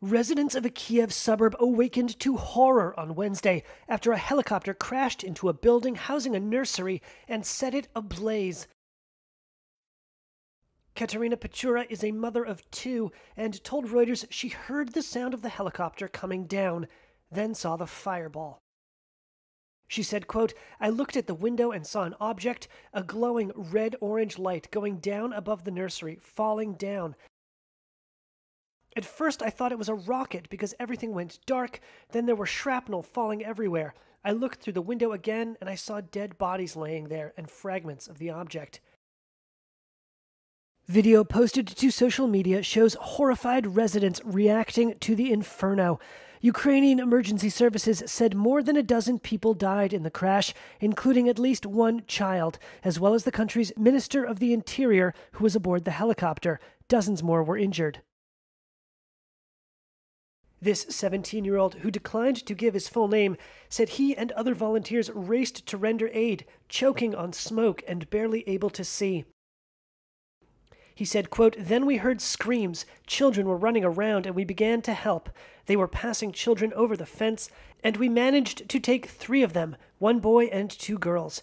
Residents of a Kyiv suburb awakened to horror on Wednesday after a helicopter crashed into a building housing a nursery and set it ablaze. Katerina Pechura is a mother of two and told Reuters she heard the sound of the helicopter coming down, then saw the fireball. She said, quote, "I looked at the window and saw an object, a glowing red-orange light going down above the nursery, falling down. At first, I thought it was a rocket because everything went dark. Then there were shrapnel falling everywhere. I looked through the window again and I saw dead bodies laying there and fragments of the object." Video posted to social media shows horrified residents reacting to the inferno. Ukrainian emergency services said more than a dozen people died in the crash, including at least one child, as well as the country's Minister of the Interior, who was aboard the helicopter. Dozens more were injured. This 17-year-old, who declined to give his full name, said he and other volunteers raced to render aid, choking on smoke and barely able to see. He said, quote, "Then we heard screams. Children were running around and we began to help. They were passing children over the fence, and we managed to take 3 of them, 1 boy and 2 girls.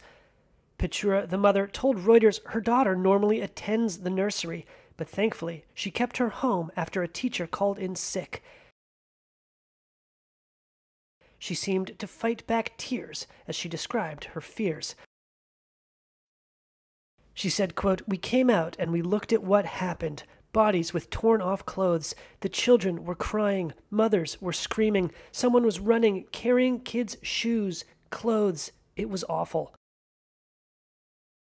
Pechura, the mother, told Reuters her daughter normally attends the nursery, but thankfully she kept her home after a teacher called in sick. She seemed to fight back tears as she described her fears. She said, quote, "We came out and we looked at what happened. Bodies with torn off clothes. The children were crying. Mothers were screaming. Someone was running, carrying kids' shoes, clothes. It was awful."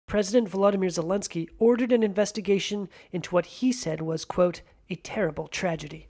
President Volodymyr Zelensky ordered an investigation into what he said was, quote, "a terrible tragedy."